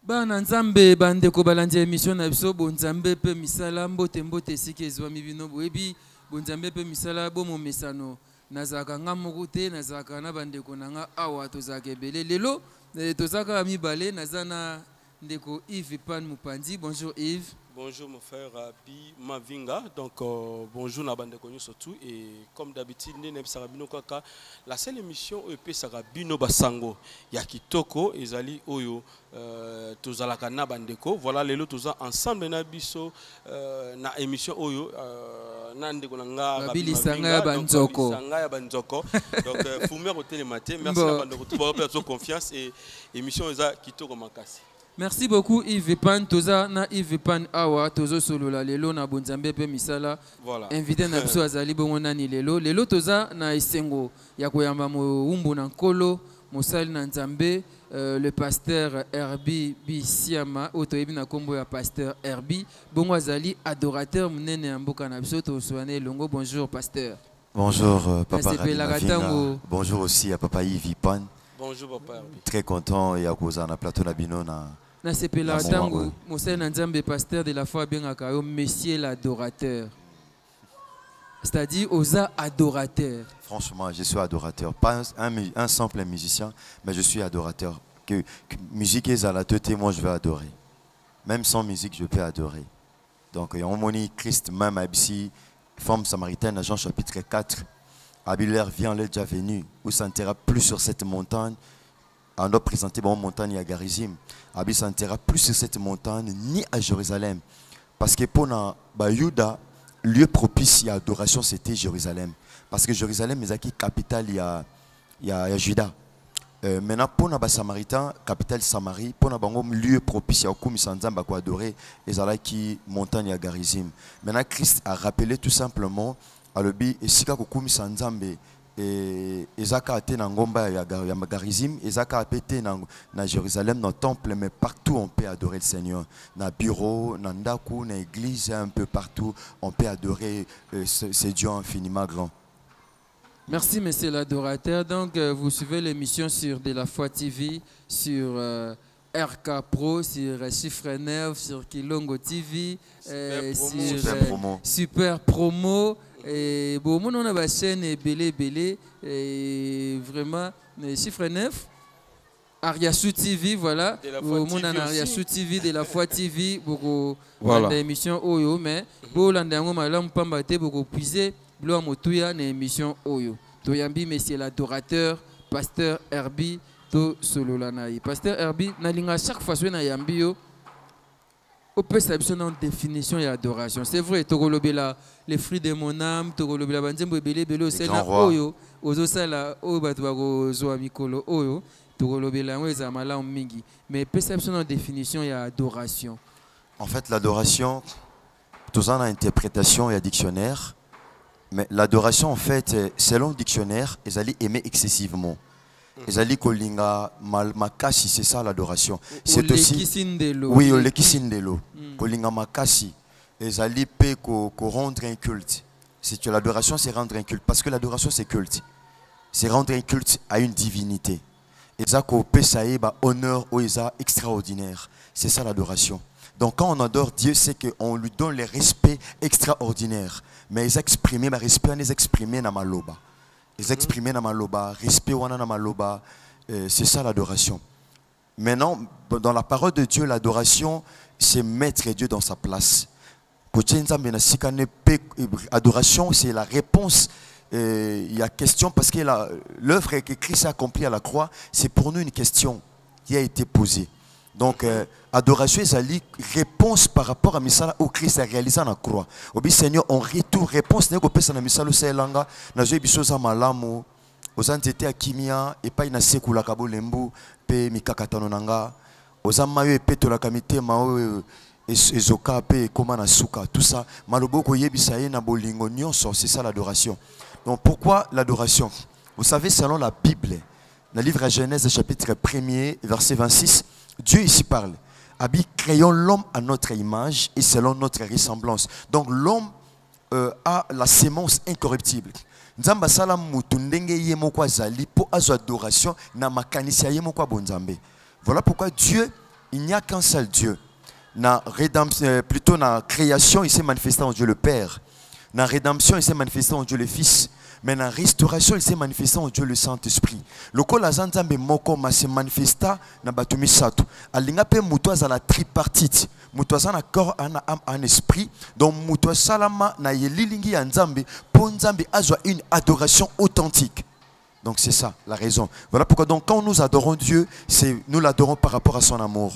Bana nzambe bandeko balandi émission na biso bonzambe pe misala mbote mbote sike ezwami bino boyebi bonzambe pe misala bomo mesano nazaka nga moko te nazaka na bandeko na nga awa tozaka ebele lelo tozaka mibale nazana ndeko Yves Pan Mupandi. Bonjour Yves. Bonjour mon frère Pi Mavinga. Donc bonjour na bande connu surtout et comme d'habitude la seule émission EP Sarabino Basango ya kitoko ezali oyo tozalaka na bandeko. Voilà lelo toza ensemble na biso na émission oyo na ndeko nga Babili sanga ya banzoko. Donc fumer au télématé. Merci à bandeko tout ba confiance et émission eza kitoko makasi. Merci beaucoup Yves Pan. Toza na Yves Pan awa tozo solo la lelo na bonzambe pe misala. Voilà. Invité na biso azali bongo nani lelo. Lelo toza na esengo ya koyamba mo umbu na nkolo mosali na nzambe le pasteur Herbie Bisiama otoyebi na kombo ya pasteur Herbie bongo azali adorateur munene ya mboka na biso toswane longo. Bonjour pasteur. Bonjour papa Mavinga. Bonjour aussi à papa Yves Pan. Bonjour papa Herbie. Très content ya koza na plateau na bino na na sepela tango mosali na nzambe pasteur de la foi bengaka yo monsieur l'adorateur. C'est-à-dire osa adorateur. Franchement, je suis adorateur. Pas un simple musicien, mais je suis adorateur. Que musique est à la tête, moi je vais adorer. Même sans musique, je peux adorer. Donc, on moni Christ même ici, femme samaritaine, Jean chapitre 4. Abilaire vient, elle est déjà venu. Où s'enterra plus sur cette montagne. On doit présenter une montagne à Garizim. Abi s'enterra plus sur cette montagne, ni à Jérusalem. Parce que pour Yuda, lieu propice à adoration, c'était Jérusalem. Parce que Jérusalem est la capitale, il y a Juda. Maintenant, pour les Samaritains, capitale Samarie, pour les lieu propice à adorer, ils ont qui montagne à Garizim. Maintenant, Christ a rappelé tout simplement à l'obi et si kakukumi sanzambe et ezaka ate na ngomba ya Garizim, ezaka apete na Jérusalem, dans le temple, mais partout on peut adorer le Seigneur. Dans bureau, dans ndaku, dans l'église, un peu partout on peut adorer ce Dieu infiniment grand. Merci monsieur l'adorateur. Donc vous suivez l'émission sur De La Foi TV, sur RK Pro, sur Chiffre 9, sur Kilongo TV, sur Super Promo. Et bon, on a une chaîne belé et vraiment Chiffre 9, Ariasou TV, voilà. On a Ariasou TV, De La Foi TV, beaucoup d'émissions Oyo, mais pour l'andango malam pambate beaucoup puiser blo motuya na émission Oyo. Toyambi monsieur l'adorateur, pasteur Herbie to solo lanaï. Pasteur Herbie na linga chaque fois na yambi yo. On peut s'abstenir en définition et adoration. C'est vrai, Togolobela, les fruits de mon âme, Togolobela, Banzembo, Belé, Belé, Sena, Oyo, Ozosala, Obatwago, Zoamikolo, Oyo, Togolobela, Zamala, Mingi. Mais perception en définition et adoration. En fait, l'adoration, tout ça en interprétation et dictionnaire. Mais l'adoration, en fait, selon le dictionnaire, ils allaient aimer excessivement. Ezali kolinga makasi, c'est ça l'adoration. C'est aussi oui, le kisindelo. Kolinga makasi, ezali pe ko rendre un culte. C'est que l'adoration, c'est rendre un culte, parce que l'adoration c'est culte. C'est rendre un culte à une divinité. Ezako pe saeba honneur ou eza extraordinaire. C'est ça l'adoration. Donc quand on adore Dieu, c'est qu'on lui donne les respects extraordinaires. Mais ils exprimer ma respect, on les exprimer na maloba. Les exprimer dans maloba, respect wana na maloba, c'est ça l'adoration. Maintenant, dans la parole de Dieu, l'adoration, c'est mettre Dieu dans sa place. Adoration, c'est la réponse. Il y a question parce que l'œuvre que Christ a accomplie à la croix, c'est pour nous une question qui a été posée. Donc, adoration, c'est la réponse par rapport à Misala où Christ a réalisé à la croix. Au Seigneur, on retourne réponse. N'est-ce que na Misala Selanga, na zo bisoza malamu, ozantete akimia et pas ina sekula kabolembu pe mikakatano nanga, ozamayo epeto la kamite mao ezoka pe koma na suka, tout ça. Maloboko yebisa ye na bolingo nyonso, c'est ça l'adoration. Donc pourquoi l'adoration? Vous savez, selon la Bible, dans le livre à Genèse chapitre 1er, verset 26, Dieu ici parle. Abi, créons l'homme à notre image et selon notre ressemblance. Donc l'homme a la sémence incorruptible. Nzamba sala mutu ndenge ye moko azali po azo adoration na makanisi ye moko bonzambe. Voilà pourquoi Dieu il n'y a qu'un seul Dieu. Na rédemption, plutôt na création, il s'est manifesté en Dieu le Père. Na rédemption, il s'est manifesté en Dieu le Fils. Mais na restauration, il s'est manifesté en Dieu le Saint-Esprit. Loko la zanzambe moko ma se manifesta na batumi sato. Alinga pe muto azala tripartite. Muto azana corps ana âme en esprit. Donc muto salama na yelilingi ya nzambe po nzambe azwa une adoration authentique. Donc c'est ça la raison. Voilà pourquoi donc quand nous adorons Dieu, nous l'adorons par rapport à son amour.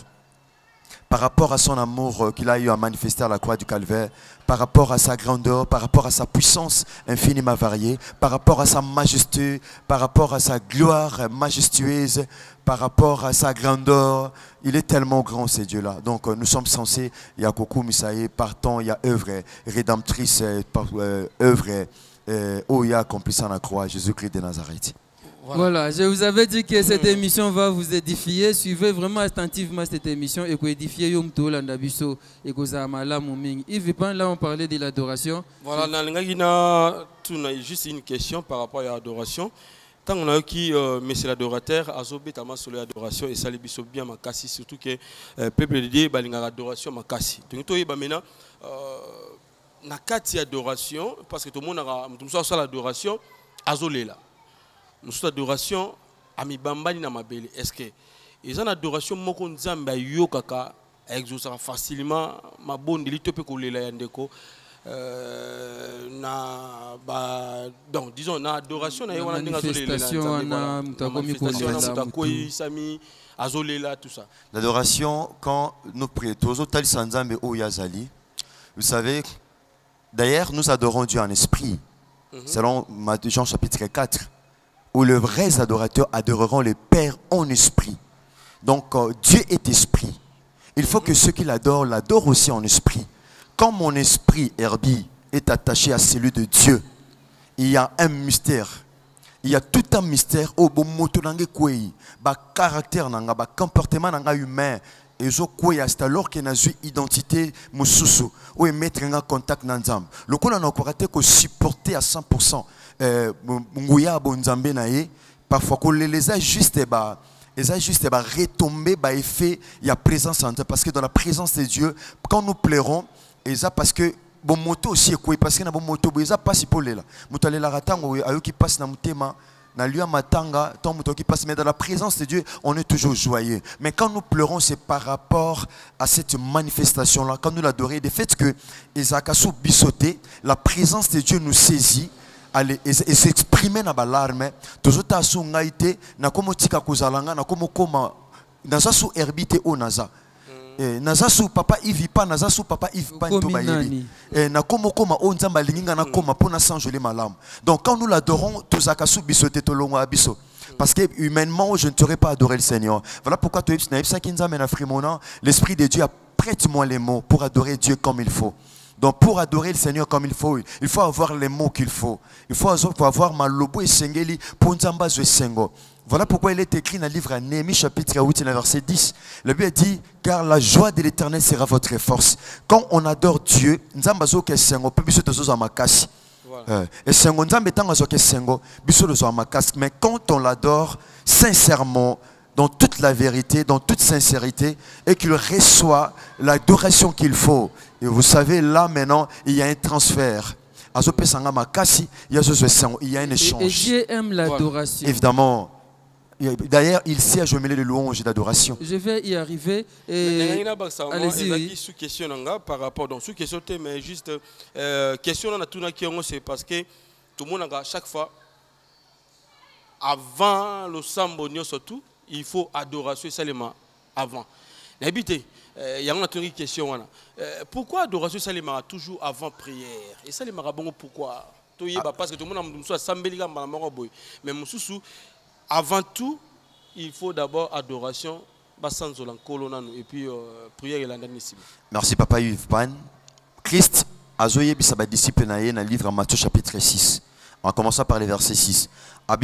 Par rapport à son amour qu'il a eu à manifester à la croix du Calvaire, par rapport à sa grandeur, par rapport à sa puissance infiniment variée, par rapport à sa majesté, par rapport à sa gloire majestueuse, par rapport à sa grandeur. Il est tellement grand, ce Dieu-là. Donc nous sommes censés, il y a Kokou Misaïe, partant, il y a œuvre rédemptrice, œuvre où il y a accomplissant la croix, Jésus-Christ de Nazareth. Voilà, je vous avais dit que cette émission va vous édifier. Suivez vraiment attentivement cette émission et que édifier Yom Tov Landabiso et que Zamala Mouming. Yves Pan, là on parlait de l'adoration. Voilà, juste une question par rapport à l'adoration. Quand on a eu qui, monsieur l'adorateur, Azobé Tama sur l'adoration et ça les biso bien makasi, surtout que le peuple de Dieu balinga l'adoration makasi. Donc toi maintenant na kati adoration parce que tout le monde a ça l'adoration Azolé là. Nous sommes adoration à Mibambani na Mabele. Est-ce que ils ont adoration moko nzamba yo kaka exaucer facilement ma bonne delito pe ko lela yandeko na ba donc disons na adoration na yona ndinga manifestation na mutakomi ko lela mutakoyi sami azolela tout ça. L'adoration quand nous prions tozo tal sanzambe o yazali. Vous savez d'ailleurs nous adorons Dieu en esprit. Selon Jean chapitre 4. Où les vrais adorateurs adoreront le Père en esprit. Donc Dieu est esprit. Il faut que ceux qui l'adorent l'adorent aussi en esprit. Quand mon esprit, Herbie, est attaché à celui de Dieu, il y a un mystère. Il y a tout un mystère au bon moto nangé kwei, ba caractère nanga, ba comportement nanga humain. Et je crois c'est alors qu'il y a une identité mususu ou mettre en contact nanzam. Le coup on a encore que supporter à 100%. Munguya bonzambe nae parfois qu'on les a juste retomber ba effet il y a présence en Dieu parce que dans la présence de Dieu quand nous pleurons et ça parce que bon moto aussi quoi parce que na bon moto ça passe pour là moto la ratango ayo qui passe na mutema na lieu matanga tant moto qui passe mais dans la présence de Dieu on est toujours joyeux mais quand nous pleurons c'est par rapport à cette manifestation là quand nous l'adorons de fait que Isaac a sous bisoté la présence de Dieu nous saisit et s'exprimer dans l'alarme toujours ta sungaite na komo tika kozalanga na komo koma naza su herbite o naza naza su papa Yves pa naza su papa Yves pa to bayeli na komo koma o nzamba linginga na koma pona sanjoler malam. Donc quand nous l'adorons tozaka su bisote to longo abiso parce que humainement je ne t'aurais pas adoré le Seigneur. Voilà pourquoi tu es na kinza mena frimona l'esprit de Dieu prête-moi les mots pour adorer Dieu comme il faut. Donc pour adorer le Seigneur comme il faut avoir les mots qu'il faut. Il faut avoir malobo et sengeli pour nzamba zo sengo. Voilà pourquoi il est écrit dans le livre à Néhémie chapitre 8 verset 10. Le Bible dit car la joie de l'Éternel sera votre force. Quand on adore Dieu, nzamba zo ke sengo pe biso tozo za makasi. Et sengo nzamba tanga zo ke sengo biso tozo za makasi mais quand on l'adore sincèrement dans toute la vérité, dans toute sincérité, et qu'il reçoit l'adoration qu'il faut. Et vous savez, là maintenant, il y a un transfert. Il y a un échange. Et Dieu aime l'adoration. Évidemment. D'ailleurs, il sait ajouter les louanges d'adoration. Je vais y arriver. Allez-y. Sous question par rapport donc sous question mais juste question on a tout qui c'est parce que tout le monde a chaque fois avant le sambonio surtout il faut adoration seulement avant. N'habitez, il y a une question. Pourquoi adoration seulement toujours avant prière? Et ça, les marabons, pourquoi? Parce que tout le monde a sambeliga malamoraboy. Mais avant tout, il faut d'abord adoration. Et puis prière et l'andanisme. Merci Papa Yves Pan. Christ a zoé sa disciple dans le livre Matthieu chapitre 6. En commençant par le verset 6.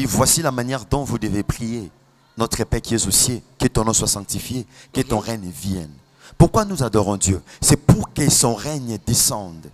Voici la manière dont vous devez prier. Notre Père qui est aux cieux, que ton nom soit sanctifié, que ton règne vienne. Pourquoi nous adorons Dieu? C'est pour que son règne descende.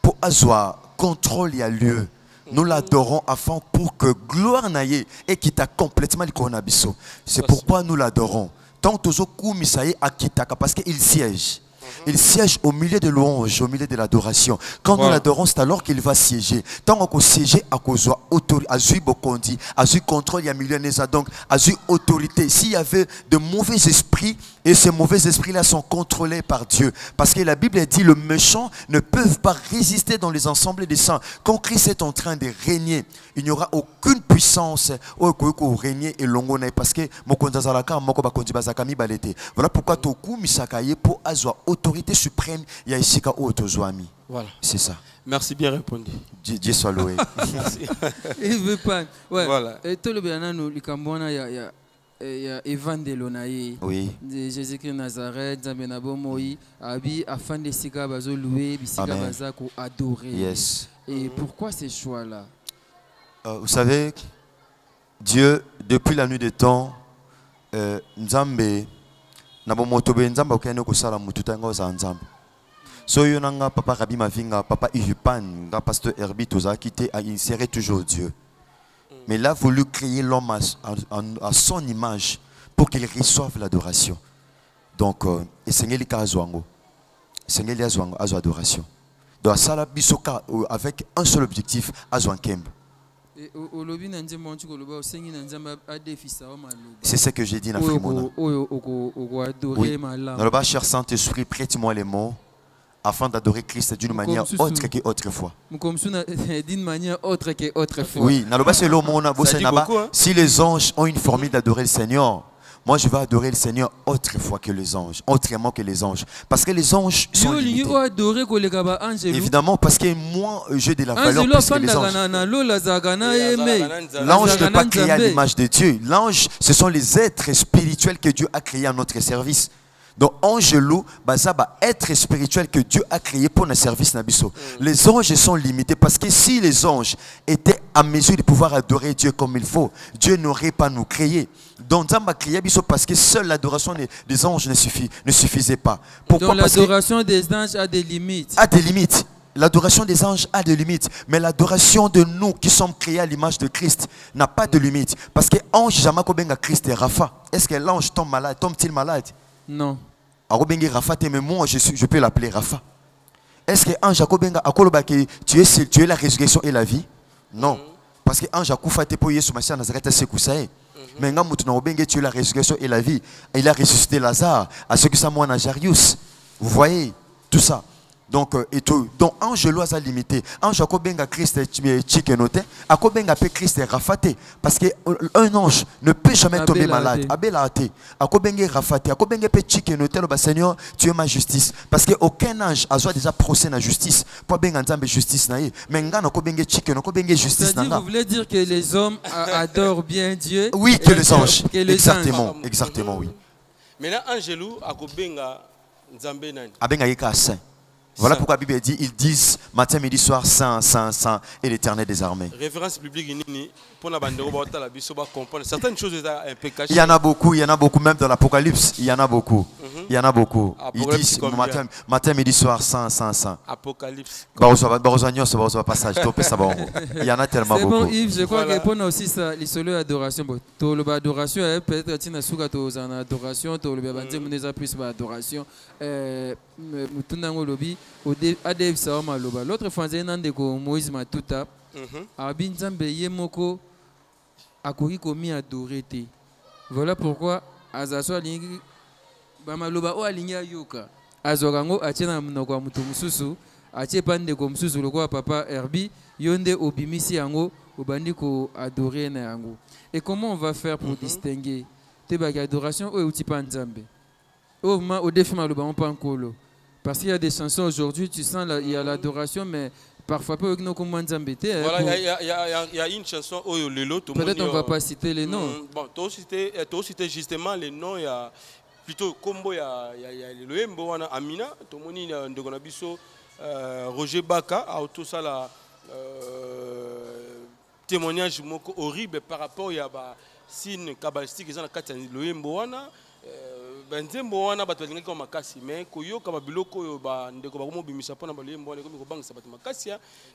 Pour avoir contrôle et lieu. Nous l'adorons afin pour que gloire n'aille et qui t'a complètement le coronabiso. C'est pourquoi nous l'adorons. tant Tozo Koumisaye Akitaka, parce qu'il siège. Il siège au milieu de louanges, au milieu de l'adoration. Quand nous l'adorons, c'est alors qu'il va siéger. Tant qu'on siège, à cause de l'autorité, à Zui Bokondi, à Zui contrôle, il y a millionnaires, donc à Zui autorité. S'il y avait de mauvais esprits, et ces mauvais esprits-là sont contrôlés par Dieu. Parce que la Bible dit, les méchants ne peuvent pas résister dans les ensembles des saints. Quand Christ est en train de régner, il n'y aura aucune puissance au régner et l'ongone. Parce que voilà pourquoi Toku Misakaye pour avoir autorité suprême, il y a ici Voilà. C'est ça. Merci, bien répondu. Dieu soit loué. Merci. Il veut pas. Ouais. Voilà. Et tout le bien, nous, il y a Evan Delonaye. Oui. Jésus-Christ Nazareth, Zambenabo Moï, Abi, afin de Sika Bazo louer, Bisika Bazako adorer. Yes. Et pourquoi ces choix-là? Vous savez, Dieu, depuis la nuit des temps, Nzambe, Nabomotobe Nzamba Okene Kosala Mututanga za Nzambe. Soyo nanga papa Rabi Mavinga, papa Ijupan, pasteur Herbie Toza quitté a inséré toujours Dieu. Mais il a voulu créer l'homme à son image pour qu'il reçoive l'adoration. Donc, et Seigneur Lika Azwango. Seigneur Lika Azwango, Azo adoration. Donc, ça bisoka avec un seul objectif, Azwan Kemb. C'est ce que j'ai dit dans Frimona. Oui. Dans le bas, cher Saint-Esprit, prête-moi les mots afin d'adorer Christ d'une manière autre qu'autrefois. D'une manière autre qu'autrefois. Oui, si les anges ont une formule d'adorer le Seigneur, moi je vais adorer le Seigneur autrefois que les anges, autrement que les anges. Parce que les anges sont limités. Évidemment, parce que moi, j'ai de la valeur plus que les anges. L'ange n'est pas créé à l'image de Dieu. L'ange, ce sont les êtres spirituels que Dieu a créés à notre service. Donc, Angelou, être spirituel que Dieu a créé pour notre service. Les anges sont limités parce que si les anges étaient à mesure de pouvoir adorer Dieu comme il faut, Dieu n'aurait pas nous créé. Donc, Dieu a créé parce que seule l'adoration des anges ne suffisait pas. Pourquoi? Donc, l'adoration des anges a des limites. A des limites. L'adoration des anges a des limites, mais l'adoration de nous qui sommes créés à l'image de Christ n'a pas de limite. Parce que l'ange, jamais qu'on Christ est Rapha. Est-ce que l'ange tombe-t-il malade? Non. Rafa, mais moi je peux l'appeler Rafa. Est-ce que Ange Akobenga Akoloba que tu es la résurrection et la vie? Non. Parce que Ange Akoufa te pour Yesu Massia Nazareth c'est Koussae. Mais nga mutu na obenge tu es la résurrection et la vie. Il a ressuscité Lazare à ce que ça moi Jarius. Vous voyez tout ça. Donc Angelo a limité. Ange Akobenga Christ Chikenote, Akobenga pe Christ Rafate. Parce qu'un ange ne peut jamais tomber malade. Abelate. Akobenga Rafate. Akobenga pe Chikenote, le Seigneur, tu es ma justice. Parce qu'aucun ange a déjà procès la justice. Pour benga nzambe justice naïe. Mais ngana Akobenga Chikenote, Akobenga justice nanga. Vous voulez dire que les hommes adorent bien Dieu? Oui, que les anges. Exactement, exactement, oui. Maintenant, Angelo Akobenga nzambe nani? Abenga yeka saint. Voilà pourquoi la Bible dit, ils disent matin, midi, soir, saint, saint, saint et l'éternel des armées. Référence biblique, pour comprendre certaines choses un peu cachées. Il y en a beaucoup, même dans l'Apocalypse, il y en a beaucoup. Il y en a beaucoup. Ils disent matin, midi, soir, saint, saint, saint. Apocalypse. Passage, il y en a tellement beaucoup. C'est bon, Yves, je crois que pour nous aussi, ça, les adoration. Tout le adoration, peut-être que tu as une adoration, tout le bébé, nous avons plus d'adoration. L'autre fois, j'ai un Moïse Matuta. Abin Nzambe Yemoko akoki komi adoré. Voilà pourquoi azaso alingi bamaloba o alingi ayoka azorango atiena mnoko wa mutu mususu atie pande ko mususu lokwa papa Herbie yonde obimisi yango obandi ko adorer na yango. Et comment on va faire pour distinguer te adoration ou outi pa Nzambe? Au défi maloba on pas nkolo. Parce qu'il y a des chansons aujourd'hui, tu sens il y a l'adoration, mais parfois peu nous comment Nzambete. Voilà, il y a une chanson au Lelo. Peut-être on ne va pas citer les noms. Bon, tu cité justement les noms. Il y a plutôt combo, il y a le Mbo Amina, Tomoni Ndogonabiso, Roger Baka, a tout ça là témoignage horrible par rapport à la signe kabbalistique ils ont la carte le Mbo Benzembo wana bato balingi ko makasi mais koyoka babiloko oyo ba ndeko bakomo bimisa pona ba lembo ndeko ko bangisa bato makasi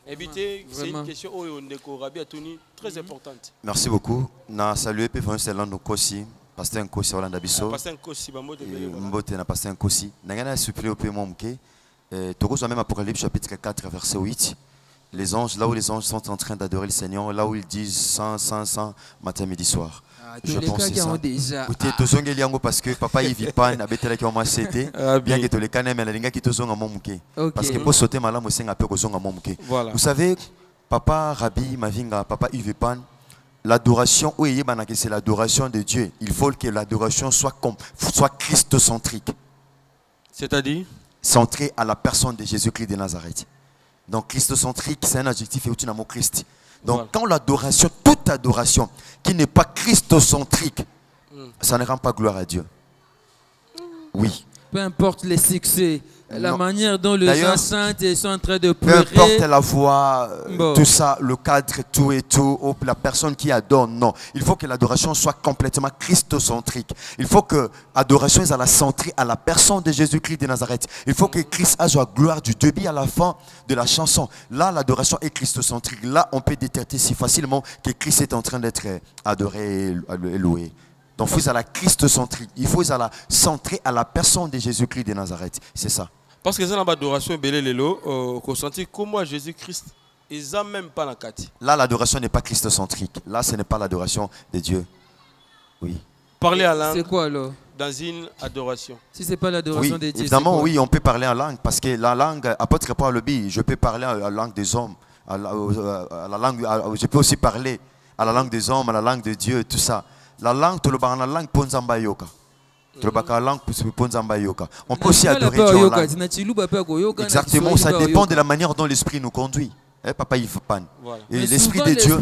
éviter c'est une question oyo ndeko Rabi Atuni très importante. Merci beaucoup. Na saluer pe Vincent Lando Kosi Pasteur Nkosi Olanda Bisso. Pasteur Nkosi Bamote Mbote na Pasteur Nkosi. Nangana supplé au paiement mke. Toko même Apocalypse chapitre 4 verset 8. Les anges, là où les anges sont en train d'adorer le Seigneur, là où ils disent 100, matin, midi, soir. Je pense que c'est ça. Écoutez, tozongi liango parce que papa Yves Pan a bété la qui a c'était bien que tous les canets mais la linga qui tozonga à mon mouké. Parce que pour sauter malam aussi un peu kozonga à mon mouké. Vous savez, papa Rabbi Mavinga, papa Yves Pan, l'adoration, oui, c'est l'adoration de Dieu. Il faut que l'adoration soit christocentrique. C'est-à-dire centré à la personne de Jésus-Christ de Nazareth. Donc christocentrique, c'est un adjectif et aussi un mot Christ. Donc voilà. Quand l'adoration, toute adoration qui n'est pas christocentrique, ça ne rend pas gloire à Dieu. Oui. Peu importe les succès, la manière dont les gens chantent et sont en train de pleurer. Peu importe la voix, tout ça, le cadre, tout et tout, la personne qui adore, non. Il faut que l'adoration soit complètement christocentrique. Il faut que l'adoration soit la centrée à la personne de Jésus-Christ de Nazareth. Il faut que Christ ait la gloire du début à la fin de la chanson. Là, l'adoration est christocentrique. Là, on peut détecter si facilement que Christ est en train d'être adoré et loué. Donc, il faut à la christocentrique. Il faut à la centrer à la personne de Jésus-Christ de Nazareth. C'est ça. Parce que ça, l'adoration est belle, Lélo, qu'on sentit comment Jésus-Christ, ils n'ont même pas la carte. Là, l'adoration n'est pas christocentrique. Là, ce n'est pas l'adoration de Dieu. Oui. Parler en langue. C'est quoi alors? Dans une adoration. Si ce n'est pas l'adoration de Dieu. Évidemment, oui, on peut parler en langue. Parce que la langue, apôtre Paul le dit, je peux parler à la langue des hommes. Je peux aussi parler à la langue des hommes, à la langue de Dieu, tout ça. La langue, tu le parles en langue ponzamba yoka. Tu le parles en langue ponzamba yoka. On peut aussi adorer Dieu en langue. Exactement, ça dépend de la manière dont l'esprit nous conduit. Papa Yves Pan. Voilà. Et l'esprit de Dieu.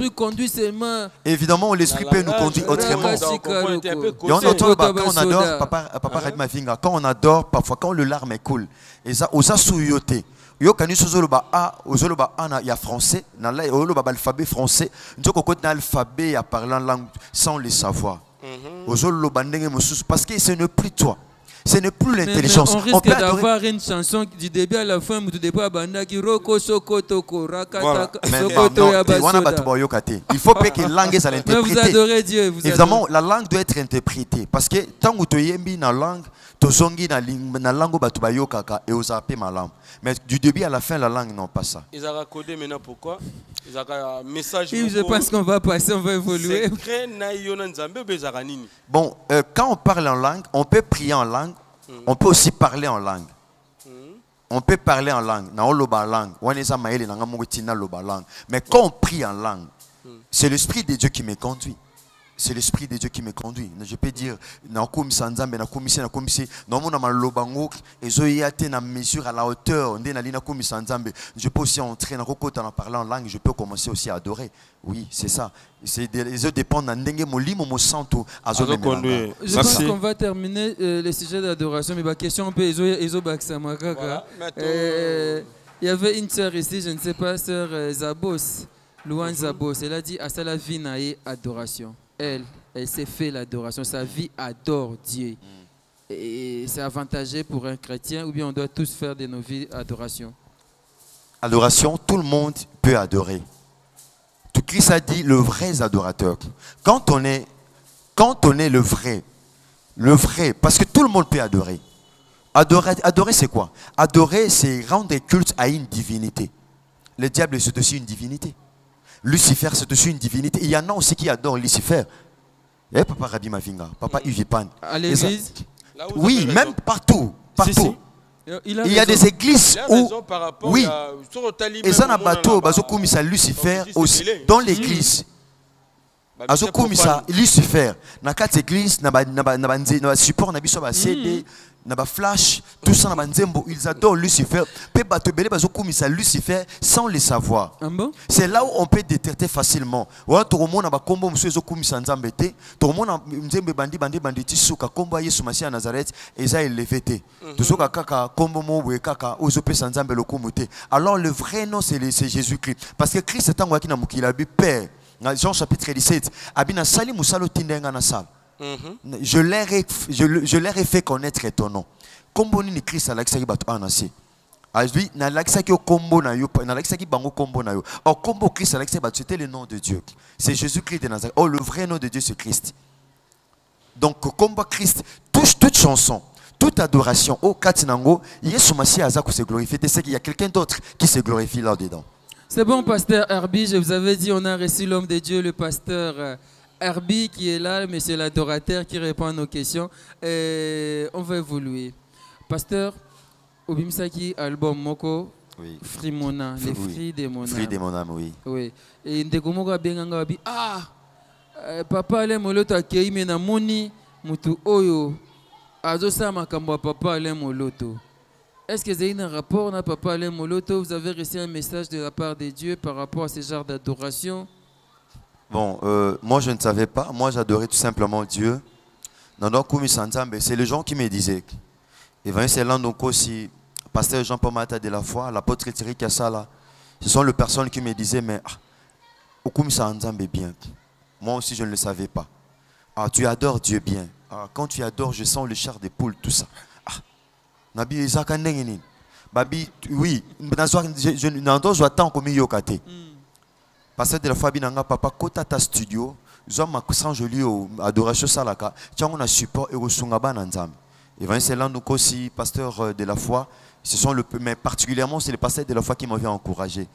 Évidemment, l'esprit peut nous conduire autrement. Quand on adore, papa Radma Finga, quand on adore, parfois quand le larme coule, et ça, osa souyoté. Yo kani sozoloba a ozoloba ana ya français na la ozoloba alphabet français njoko côté alphabet ya parlant langue sans le savoir ozoloba ndenge mususu parce que ce n'est plus toi, ce n'est plus l'intelligence. On risque d'avoir une chanson du début à la fin du début à banda qui roko sokoto koraka sokoto ya basoda. Il faut pas que la langue soit interprétée. Vous adorez Dieu, vous évidemment la langue doit être interprétée parce que tant que tu yembi na langue tozongi na langue batu bayokaka et ozape malam. Mais du début à la fin, la langue, non, pas ça. Ils ont codé maintenant pourquoi? Ils ont un message. Je pense qu'on va passer, on va évoluer. Bon, quand on parle en langue, on peut prier en langue, on peut aussi parler en langue. On peut parler en langue. Mais quand on prie en langue, c'est l'Esprit de Dieu qui me conduit. C'est l'Esprit de Dieu qui me conduit. Je peux dire, mesure à la hauteur. Je peux aussi entrer en parlant en langue. Je peux commencer aussi à adorer. Oui, c'est ça. Les autres dépendent de je pense qu'on va terminer le sujet d'adoration. Mais la question, il y avait une sœur ici, je ne sais pas, sœur Zabos, Louane Zabos. Elle a dit à sa vie naïe adoration. Elle s'est fait l'adoration. Sa vie adore Dieu. Et c'est avantageux pour un chrétien ou bien on doit tous faire de nos vies adoration? Adoration, tout le monde peut adorer. Tout Christ a dit le vrai adorateur. Quand on est le vrai, parce que tout le monde peut adorer. Adorer c'est quoi? Adorer c'est rendre culte à une divinité. Le diable c'est aussi une divinité. Lucifer, c'est aussi une divinité. Il y en a aussi qui adorent Lucifer. Eh, papa Rabbi Mavinga, papa Yves Pan. À l'église? Oui, même partout. Partout. Il y a des églises où, oui, et ça n'a pas tout, Lucifer aussi, dans l'église. Lucifer, dans quatre églises, support, CD, flash, tout ça, ils adorent Lucifer. Lucifer sans le savoir. C'est là où on peut détecter facilement. Tout le monde a combo monsieur Nzambete, tout le monde a Nzembe bandi tisuka combo Yesu Masia Nazareth et ça il l'évété. Tout ça kaka combo mo kaka ozope Nzambe lokomote. Alors le vrai nom c'est Jésus-Christ parce que Christ est un qui na mukila bi père. Jean chapitre 17, abina sali musalo tindenga na sal. Je leur ai fait connaître ton nom. Combo ni Christ a l'accès batu anasi. Lui na l'accès au combo na yo, na l'accès qui bango combo na yo. Or combo Christ a l'accès batu c'était le nom de Dieu. C'est Jésus-Christ de Nazareth. Oh le vrai nom de Dieu c'est Christ. Donc, combat Christ, toute chanson, toute adoration, au Katinango, Yesu Massi Azaku se glorifie. Tu sais qu'il y a quelqu'un d'autre qui se glorifie là-dedans. C'est bon, pasteur Herbie, je vous avais dit, on a reçu l'homme de Dieu, le pasteur Herbie qui est là, monsieur l'adorateur qui répond à nos questions. Et on va évoluer. Pasteur, Obimsaki, album Moko, Oui. Frimona, les Oui. fruits de mon âme. Fruit de mon âme, oui. Oui. Et Ndekomoga Benganga Bi, papa ale moloto akei mena moni mutu oyo azosa makambo papa ale moloto. Est-ce que vous avez un rapport na papa ale moloto? Vous avez reçu un message de la part de Dieu par rapport à ce genre d'adoration? Bon, moi je ne savais pas. Moi j'adorais tout simplement Dieu. C'est les gens qui me disaient. Et c'est là donc aussi, pasteur Jean-Paul Mata de la foi, l'apôtre Thierry Kassala, ce sont les personnes qui me disaient, mais bien. Moi aussi je ne le savais pas. Ah, tu adores Dieu bien. Ah, quand tu adores, je sens le chair des poules, tout ça. Nabi Isaac Babi, oui, je n'entends tant comme Yokate. Pasteur de la foi, papa, kota ta studio, zoma kusan joli o adoration salaka, tiens on a support et osungaba nanzam. Et c'est là nous aussi, pasteur de la foi, ce sont mais particulièrement c'est les pasteurs de la foi qui m'avaient encouragé,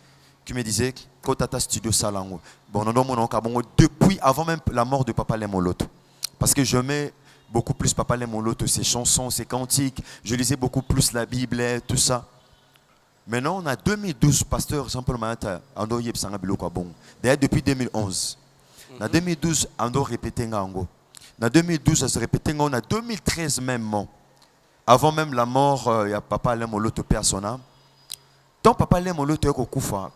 qui me disaient kota ta studio salango. Bon, depuis avant même la mort de Papa Lemoloto, parce que je mets beaucoup plus Papa Lemoloto, ses chansons, ses cantiques, je lisais beaucoup plus la Bible, tout ça. Maintenant, on a 2012, pasteur Jean-Paul Mayata, Ando Yepsanga Biloko Bon. D'ailleurs, depuis 2011. En 2012, Ando répétait Ngango. En 2012, ça se répétait Ngango. En 2013 même, avant même la mort, il y a Papa Lemoloto Père son âme. Tant Papa Lemoloto est au Koufa,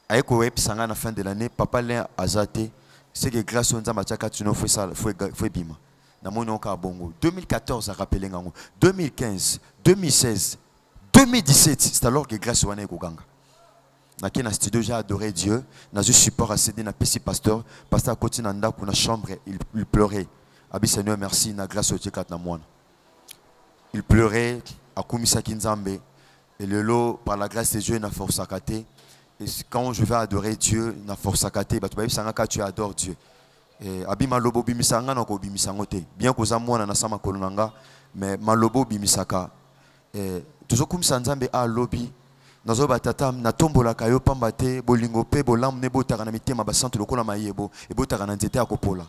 avec au Yepsanga à la fin de l'année, Papa Lem Azate, c'est que grâce à Nzamba Tchaka, tu n'as fait bima. Dans mon cas, Bongo. 2014, a rappelé Ngango. 2015, 2016. 2017, c'est alors que grâce à Wane Koganga. Dans le studio, j'ai adoré Dieu. Dans le support à CD, dans le pasteur. Pasteur à côté de la chambre, il pleurait. Abi Seigneur, merci, na grâce au Dieu na moi. Il pleurait à Kumisa Kinzambe. Et le lot, par la grâce de Dieu, n'a force à kate. Et quand je vais adorer Dieu, n'a force à kate. Tu adores Dieu. Et Abi Malobo Bimisanga, n'a ko Bimisangote. Bien que Zamouana na sama kolonanga, mais Malobo Bimisaka. Toujours comme ça, Nzambe a lobby. Nazo batata na tombola kayo pambate bolingo pe bolam ne botara na mitema basanto lokola mayebo e botara na nzete akopola.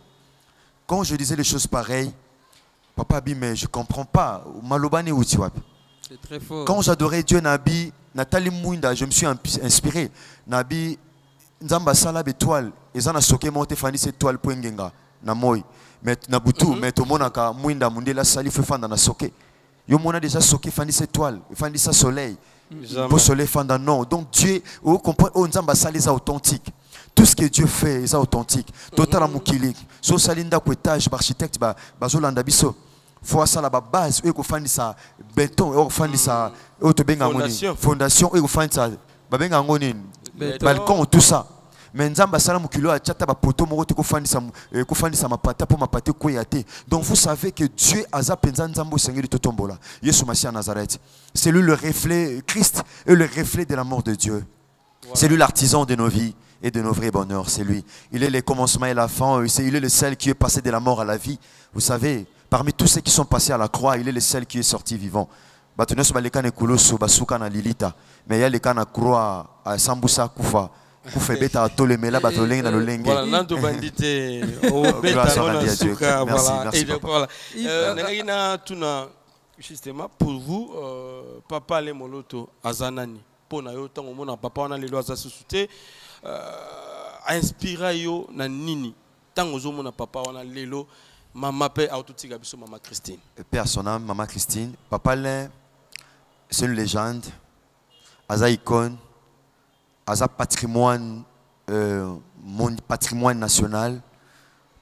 Quand je disais les choses pareilles, papa bi mais je comprends pas malobani uti wapi. C'est très fort. Quand j'adorais Dieu Nabi Nathalie Mouinda, je me suis inspiré. Nabi Nzamba sala bétoile ezana soke monte fani cette toile poengenga na moy. Mais na butu mais to monaka Mouinda mundela sali fe fanda na soke. Yo mona déjà soke fani cette toile, fani sa soleil. Beau soleil fanda non. Donc Dieu, vous comprenez, on Nzamba sali est authentique. Tout ce que Dieu fait est authentique. Total amukilik. So salinda ko étage architecte ba bazolanda biso. Faut ça la base, eux ko fani sa béton, eux ko fani sa autobenga ngoni. Fondation, eux ko fani sa babenga ngoni. Balcon tout ça. Mais Nzamba sala mukilo a tchata ba poto moko te ko fani sa mapata pour mapate ko yate. Donc vous savez que Dieu aza penza Nzambo Seigneur de Totombola. Yesu Massia Nazareth. C'est lui le reflet, Christ est le reflet de la mort de Dieu. Voilà. C'est lui l'artisan de nos vies et de nos vrais bonheurs, c'est lui. Il est le commencement et la fin, il est le seul qui est passé de la mort à la vie. Vous savez, parmi tous ceux qui sont passés à la croix, il est le seul qui est sorti vivant. Mais il y a les cas à croix à Sambusa Koufa. Voilà, Nando Bandité, au Beta, voilà, et donc voilà. Justement, pour vous, Papa Lemoloto, Azanani, pour nous, tant que papa on a les lois à se souter, inspiré yo na nini, tant que mon papa on a les lois, maman paix autotique abisso maman Christine. Père son âme, maman Christine, papa Lem, c'est une légende, Aza icône. Aza patrimoine, mon patrimoine national.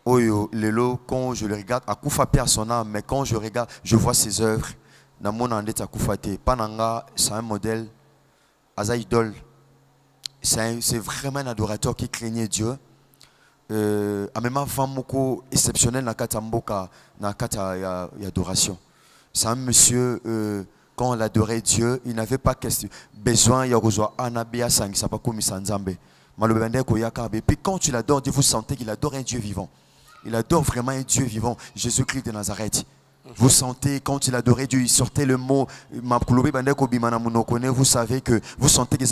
Oyo, lelo, quand je le regarde, à Koufa perd son âme, mais quand je regarde, je vois ses œuvres. Dans mon andette à Koufate, Pananga, c'est un modèle. Aza idole, c'est vraiment un adorateur qui craignait Dieu. A même un femme exceptionnel dans Katamboka, dans Kata adoration. C'est un monsieur. Quand on adorait Dieu, il n'avait pas besoin de Anabia Sang, ça pas comme Sanzambe. Et puis quand tu l'adores, vous sentez qu'il adore un Dieu vivant. Il adore vraiment un Dieu vivant, Jésus-Christ de Nazareth. Vous sentez, quand il adorait Dieu, il sortait le mot. Vous savez que vous sentez que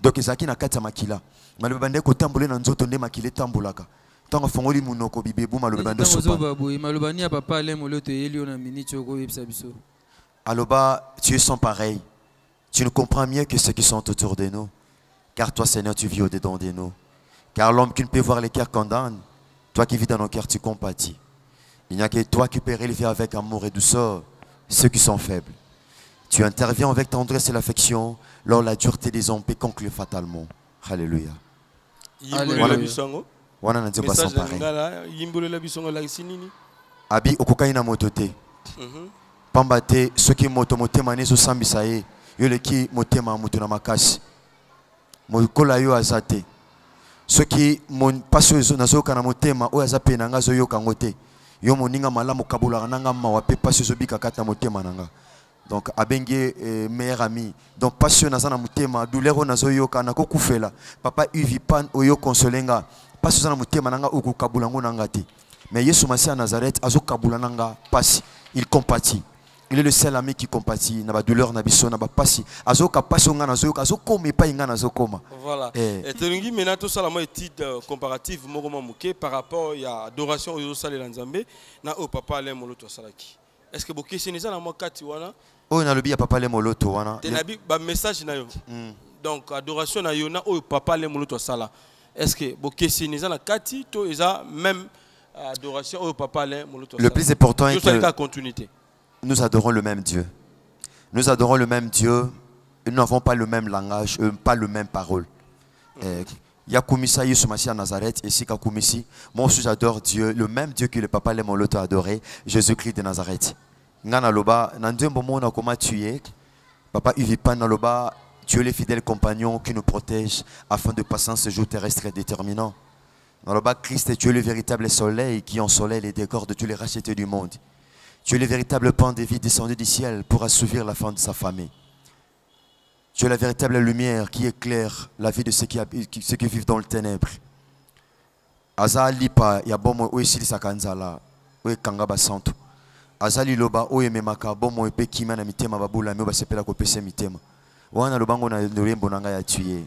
donc ezaki na kati ya makila. Malobe bandeko tamboler na nzoto nde makila tambulaka. Tant fongoli munoko bibebu malobe bandeko sopa. Aloba, tu es sans pareil. Tu nous comprends mieux que ceux qui sont autour de nous. Car toi, Seigneur, tu vis au-dedans de nous. Car l'homme qui ne peut voir les cœurs condamne. Toi qui vis dans nos cœurs, tu compatis. Il n'y a que toi qui peux relever avec amour et douceur ceux qui sont faibles. Tu interviens avec tendresse et l'affection lors la dureté des hommes peut conclure fatalement. Alléluia. Wana na nzemba sans pareil. Abi okokaina motote. Pambate soki moto motema nezo sambisa ye yoleki motema mutu na makasi. Mokola yo azate. Soki mon paso nazoka na motema oyo azape na ngazo yoka ngote. Yo moninga malamu kabula nanga mawa pe paso zobika kata motema nanga. Donc abenge meilleur ami. Donc passion nazana motema douleur nazo yoka na kokufela. Papa uvipan oyo consolenga. Passion na motema nanga oku kabula ngonanga te. Mais Yesu Masia Nazareth azo kabula nanga pasi. Il compatit. Il est le seul ami qui compatit na ba douleur na biso na ba pasi. Azo ka passion nga nazo yoka azo koma pa inga nazo koma. Voilà. Et telingi mena to sala mo étude comparative moko mamuke par rapport ya adoration oyo sala la Nzambe na o papa ale moloto salaki. Est-ce que bokesi neza na mo kati wana? Oh na lobi ya papa ale moloto wana. Tenabi ba message na yo. Donc adoration na yo na o papa ale moloto sala. Est-ce que bokesi neza na kati to eza même adoration au papa ale moloto sala? Le plus important est que la continuité. Nous adorons le même Dieu. Nous adorons le même Dieu. Nous n'avons pas le même langage, pas le même parole. Yakumisa Yesu Masia Nazareth et Sika Kumisi. Moi aussi j'adore Dieu, le même Dieu que le papa les moloto adoré, Jésus-Christ de Nazareth. Ngana loba, nandembo mona koma tuye. Papa Uvipan naloba, tu es le fidèle compagnon qui nous protège afin de passer ce jour terrestre déterminant. Naloba Christ, tu es le véritable soleil qui ensoleille les décors de tous les rachetés du monde. Tu es le véritable pain de vie descendu du ciel pour assouvir la faim de sa famille. Tu es la véritable lumière qui éclaire la vie de ceux qui vivent dans le ténèbre. Azali pa ya bomo oesili sakanzala oe kangaba santo. Azali loba oe memaka bomo epe kima na mitema babula me basepela ko pese mitema. Wana lobango na lembo nanga ya tuye.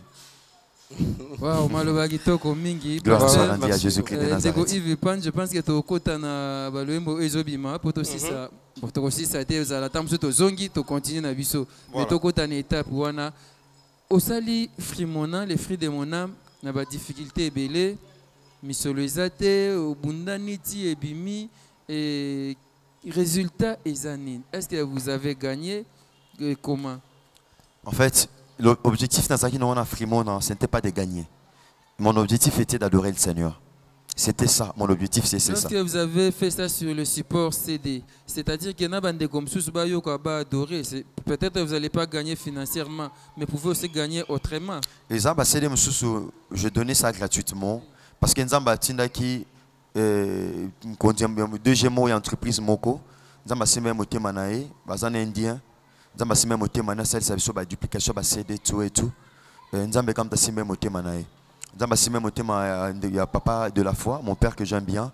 Wow, maloba kitoko mingi. Gloire soit rendue à Jésus-Christ de Nazareth. Je pense que tu kota na balwembo ezobima poto sisa poto sisa te za tam so to zongi to continuer na biso. Mais to kota na étape wana osali frimona les fruits de mon âme na ba difficulté ebele misolo ezate obundani ti ebimi et résultat ezanine. Est-ce que vous avez gagné comment? En fait, l'objectif dans ce ce n'était pas de gagner. Mon objectif était d'adorer le Seigneur. C'était ça, mon objectif c'est ça. Lorsque vous avez fait ça sur le support CD, c'est-à-dire qu'il y a des comme adorer, peut-être que vous n'allez pas gagner financièrement, mais vous pouvez aussi gagner autrement. Et ça, je donnais ça gratuitement parce que Nzamba Tindaki, deuxième mot entreprise Moko, Nzamba Sime Motema Nae, Bazan Indien. Nzamba sime motema na salisa biso ba duplication ba CD tout et tout. Nzamba kamta sime motema na ye. Nzamba sime motema ya papa de la foi, mon père que j'aime bien.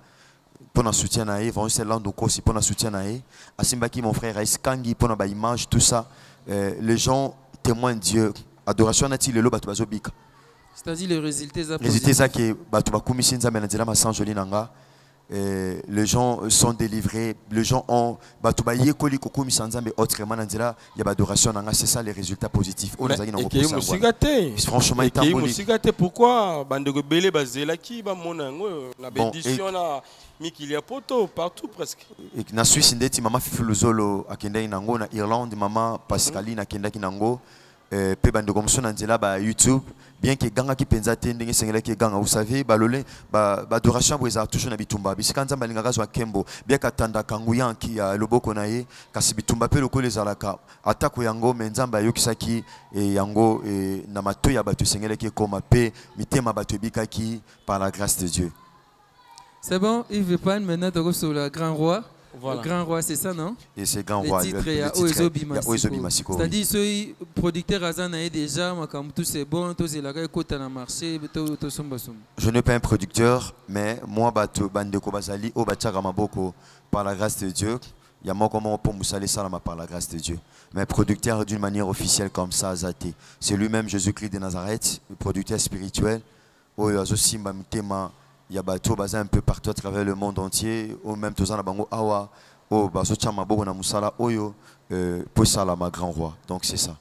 Pour un soutien na ye, vont se lando aussi pour un soutien na ye. Asimbaki mon frère Iskangi pour ba image tout ça. Les gens témoignent Dieu. Adoration nati le lo batu bazobika. C'est-à-dire les résultats ça. Les résultats ça que batu bakumisi nzamba na nzela ma sanjoli nanga. Les gens sont délivrés, les gens ont c'est ça les résultats positifs. Franchement, pourquoi partout presque. Na Suisse ndeti mama Fifuluzolo akendaki nango na Irlande mama Pascaline akendaki nango pe bando comme ça nzela ba YouTube bien que ganga ki penza te ndenge sengela ki ganga vous savez balole ba adoration bweza toujours na bitumba bisika nzamba linga zo akembo bien katanda kanguya ki ya loboko na ye kasi bitumba pe lokole zalaka atako yango menzamba yokisaki yango na matoya bato sengela ki koma pe mitema bato bikaki par la grâce de Dieu. C'est bon, Yves Pan, maintenant tu sur le grand roi. Voilà. Le Grand Roi, c'est ça, non? Et c'est Grand Le Roi. titre, il y a Oezo Oezo Bimasiko. C'est-à-dire, ce producteur Azan a déjà, comme tout c'est bon, tout c'est là, écoute, dans le marché, tout sombre. Je n'ai pas un producteur, mais moi, Bandeko Bazali, Obachara Maboko, par la grâce de Dieu, il y a moi comment pour Moussale Salama par la grâce de Dieu. Mais producteur d'une manière officielle comme ça, Azate. C'est lui-même Jésus-Christ de Nazareth, le producteur spirituel. Oyo Simba Mitema. Il y a un peu partout à travers le monde entier, ou même tous en bango awa, ou baso chama bogo na musala oyo, pour ça ma grand roi. Donc c'est ça.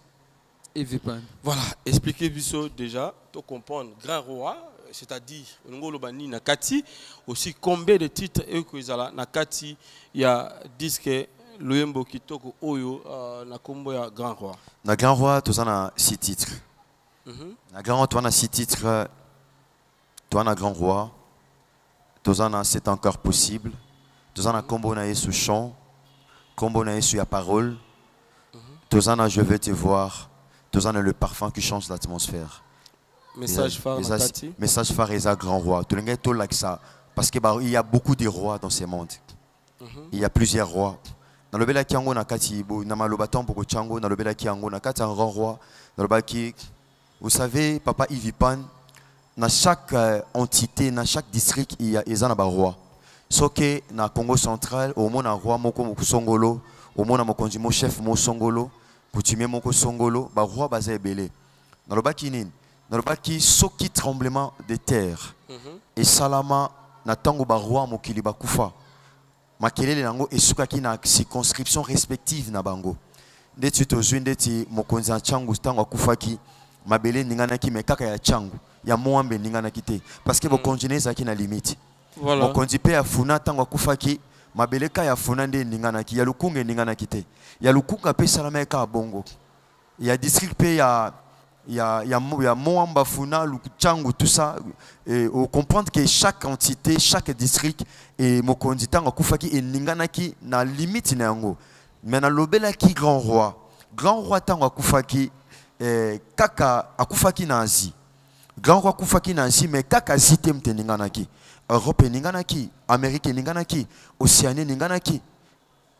Voilà, expliquez-vous déjà, pour comprendre grand roi, c'est-à-dire au Lobani Nakati, aussi combien de titres et que ça Nakati, il y a disque Loyembo Kitoko oyo na kombo ya grand roi. Na grand roi tous en a 6 titres. Na grand roi tu en a 6 titres. Tu en a grand roi. Tozana c'est encore possible. Tozana combo na sous chant, combo na sous la parole. Tozana je vais te voir. Tozana le parfum qui change l'atmosphère. Message phare Nakati. Message phare est un grand roi. Tu l'as tout like ça parce que il y a beaucoup de rois dans ce monde. Il y a plusieurs rois. Dans le bela kiango Nakati, na malobaton pour chango, dans le bela kiango Nakati un grand roi. Dans le baki, vous savez, papa Ivipan. Dans chaque entité, dans chaque district, il y a un roi. Sauf que dans le Congo central, au moins un roi moko songolo, au moins un chef mo songolo, coutumier moko songolo, ba roi basé belé. Dans le bakinin, dans le baki soki tremblement de terre. Et salama na tango ba roi mokili ba kufa. Makelele nango esukaki na circonscription respective na bango. Ndeti tozwi ndeti mokonzi changu tango akufaki mabele ninganaki mekaka ya changu. Il y a Moambe Ningana Kite. Parce que vos congénés ça qui na limite. Voilà. Mon condipe à Funa tango kufaki, mabeleka ya Funande Ningana ki, ya Lukunge Ningana Kite. Ya Lukunga pe salameka bongo. Il y a district pe il y a Moamba Funa, Lukuchangu, tout ça. Et on comprend que chaque entité, chaque district et mon conditant kufaki et Ningana ki na limite na yango. Mais na lobela ki grand roi tango kufaki kaka akufaki na Asie. Grand roi Koufaki Nancy, mais kaka zitem te ninganaki. Europe ninganaki, Amérique ninganaki, Océanie ninganaki,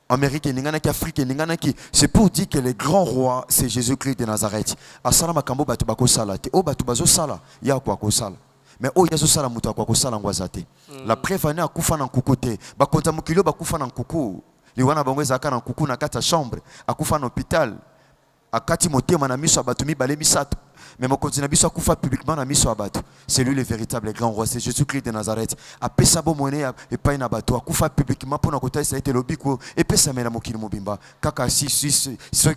Amérique ninganaki, Afrique ninganaki. C'est pour dire que le grand roi, c'est Jésus-Christ de Nazareth. Asala makambo batu bako sala te. O batu bazo sala, ya kwa ko sala. Mais o yazo sala mutu kwa ko sala ngwazate. La prévane akufa na nkukote. Bakonza mukilo bakufa na nkuku. Liwana bangweza aka na nkuku na kata chambre, akufa na hôpital. Akati motema na miso abatu mibale misato. Mais mon continent biso kufa publiquement na miso abatu. C'est lui le véritable grand roi, c'est Jésus-Christ de Nazareth. A pesa bo monnaie et pas na batu akufa publiquement pour na kota ça a été lobiko et pesa mena mokili mobimba. Kaka si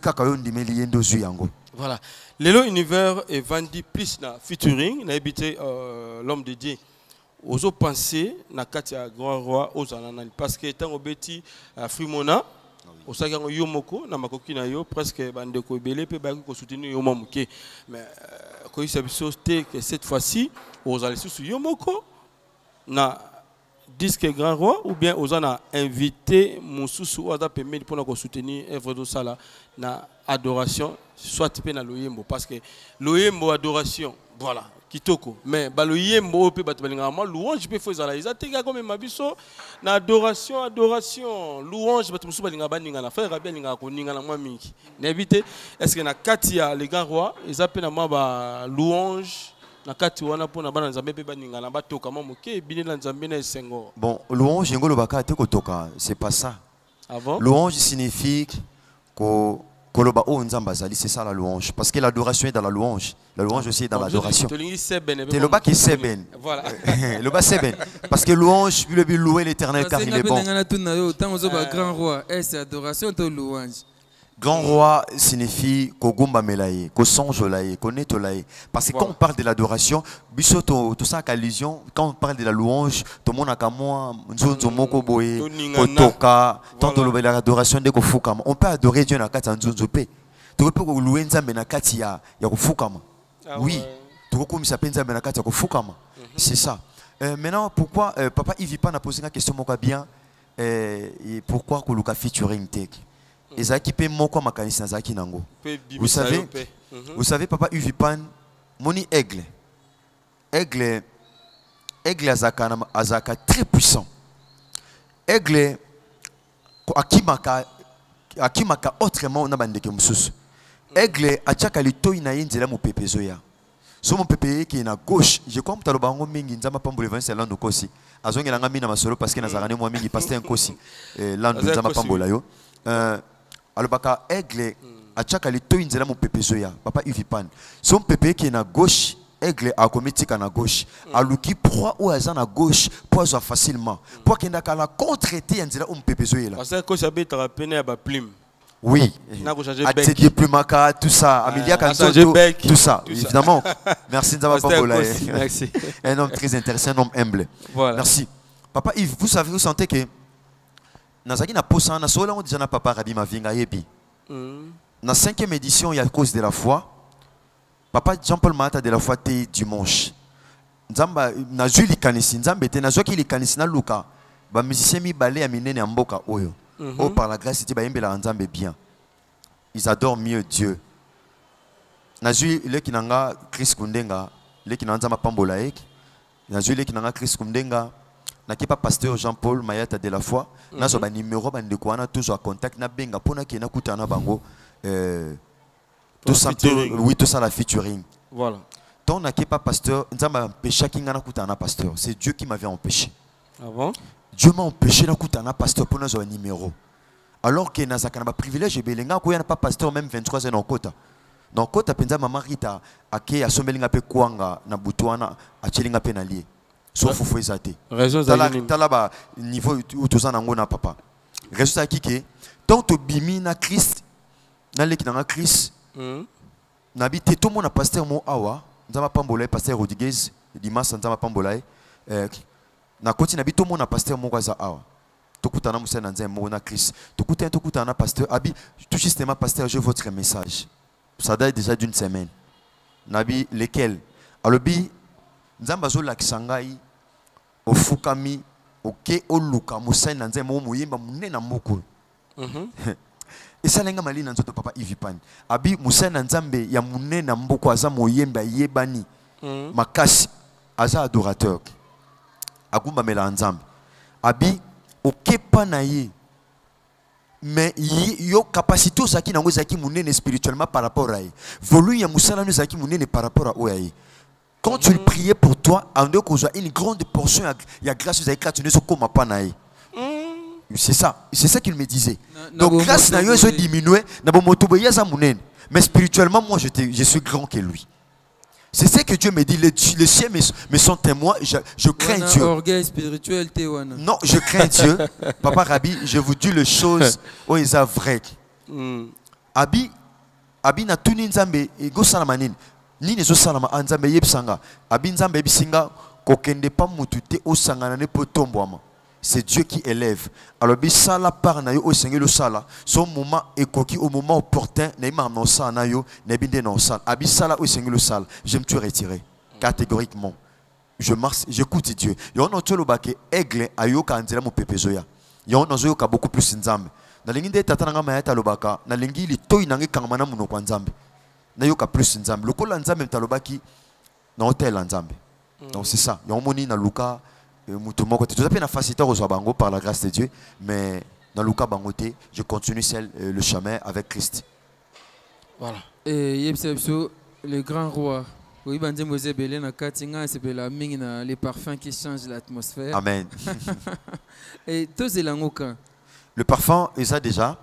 kaka yo ndimeli yendo zu yango. Voilà. Lelo univers est vendu plus na featuring na habité l'homme de Dieu. Ozo penser na katia grand roi aux ananali parce que tant obeti Frimona osaka yo moko na makoki na yo presque bande ko belé pe ba ko soutenir yo mamuke mais ko isa biso te que cette fois-ci aux allez sous yo moko na disque grand roi ou bien aux ana invité mususu oza permettre pour na ko soutenir œuvre de sala na adoration soit pe na loyembo parce que loyembo adoration voilà kitoko mais baloyembo pe batbalinga ma louange pe faut zala izateka comme mabiso na adoration louange batmusu balinga baninga na frère bien ninga ko ninga na mwa mingi na éviter est-ce que na katia les grands rois ils na ma ba louange na kati wana pona bana nzambe pe baninga na batoka mamuke bini na nzambe na esengo. Bon, louange ngolo bakate ko toka, c'est pas ça. Avant louange signifie ko c'est ça la louange. Parce que l'adoration est dans la louange. La louange aussi est dans l'adoration. C'est le bas qui est seben. Voilà. Le bas seben. Parce que louange, il veut louer l'éternel car il est bon. Grand roi, c'est adoration ou louange. Grand roi signifie kogumba melaye, ko songe laye, ko neto laye. Parce que quand on parle de l'adoration, bisoto tout ça allusion, quand on parle de la louange, tout le monde a comme moi, nzonzo moko boye, kotoka, tant de l'adoration de kofukama. On peut adorer Dieu na kati nzonzo pe. Tu peux louer nzambe na kati ya kofukama. Oui. Tu peux komisa pe nzambe na kati ya kofukama. C'est ça. Maintenant pourquoi papa Ivipan a posé une question moka bien et pourquoi ko luka featuring tech. Vous savez, papa Uvipan, moni aigle azaka très puissant. Aigle akimaka autrement na bandeke mususu. Aigle achaka litoi na yinzela mu pepezo ya. So mon pépé qui est à gauche, je crois que tu as le bango mingi nzama pambole 20 c'est l'ando kosi. Azongi langa mina masolo parce que nazarane moi mingi pasteur kosi. L'ando nzama pambola yo. Alobaka aigle achaka litoi nzela mu pepezo ya. Papa Ivipan. Son pépé qui est à gauche, aigle a komitika na gauche. Aluki proie ou azan à gauche, poison facilement. Pour qu'il n'a qu'à la contre-traiter nzela mu pepezo ya. Parce que kosi abeta rapene ya ba plume. Oui, Atsédié Plumaka, tout ça, Amelia Kantoto, tout ça, évidemment. Merci Nzama Pambola. Merci. Un homme très intéressant, un homme humble. Voilà. Merci. Papa Yves, vous savez, vous sentez que Nazaki na posa na sola on déjà na papa Rabi Mavinga yebi. Na 5e édition, il y a cause de la foi. Papa Jean-Paul Mata de la foi té dimanche. Nzamba na juli kanisi, Nzamba était na zoki li kanisi na luka. Ba musicien mi balé a minene amboka oyo. Oh, par la grâce, c'est bien. Ils adorent mieux Dieu. Nazu le kinanga Chris Kundenga, le kinanga Pambola ek. Nazu le kinanga Chris Kundenga. Nakipa pasteur Jean-Paul Mayata de la foi. Nazo ba numéro ba ndekwana toujours à contact na benga pona ki na kutana bango tout ça oui tout ça la featuring. Voilà. Ton nakipa pasteur nzamba péché kinga na kutana pasteur. C'est Dieu qui m'avait empêché. Ah bon? Dieu m'a empêché de pasteur pour nous un numéro. Alors que nous avons un privilège, il n'y a pas pasteur même 23 ans dans Kota. Dans Kota, penza maman Rita, a sommelinga pe kuanga na butuana, a chelinga pe na lié. Sauf fou ezate. Raison talaba niveau où tous en angona papa. Raison à qui tant to bimi na Christ, na leki na Christ. N'habite tout le monde a pasteur mo awa, nzama pambolai pasteur Rodriguez, Dimas nzama pambolai. Na koti na bito mona pasteur mokwaza awa tokutana musana nzembe mona Christ tokutana pasteur abi tout justement pasteur je votre message ça date déjà d'une semaine nabi lesquels alobi nzamba zo lakisangai ofukami oke oluka musana nzembe muyimba munena moko esalenga mali na nzoto papa Ivipan abi musana nzambe ya munena mboko aza moyemba yebani makasi aza adorateur Agumba mela nzambe abi okepa na ye mais yo capacité osaki nango zaki munene spirituellement par rapport à ye volume ya musala nous zaki munene par rapport à oyaye quand tu priais pour toi en deux causes une grande portion ya grâce zaki tu ne so koma pa na ye c'est ça qu'il me disait donc grâce na yo so diminuer na bo motobo yaza munene mais spirituellement moi je suis grand que lui. C'est ce que Dieu me dit. Les cieux me sont témoins. Je crains Dieu. Orgueil spirituel, non, je crains Dieu. Papa Rabbi, je vous dis les choses où ils sont vraies. Abi na tuni nzambe ego salamanine. Ni nezo salama nzambe yebsanga. Abi nzambe yebsinga kokende pa mutute osangana ne potombwama. C'est Dieu qui élève. Alors ça la part na yo au Seigneur le sala. Son moment est coquille au moment opportun. Neima non sa na yo nebinde non sala. Abi sala au Seigneur le sala. Je me suis retiré catégoriquement. Je marche, j'écoute Dieu. Yo no tolo bake aigle ayo ka nzela mo pepezoya. Yo no zo ka beaucoup plus nzambe. Na lingi de tata nga mayata lobaka. Na lingi li toy nangi kangana muno kwa nzambe. Na yo ka plus nzambe. Lokola nzambe mtalobaki na hotel nzambe. Donc c'est ça. Yo moni na luka tout à fait facilité par la grâce de Dieu, mais dans le cas bangoté, je continue le chemin avec Christ. Voilà. Et le grand roi, les parfums qui changent l'atmosphère. Amen. Et tous les langues. Le parfum, et ça déjà,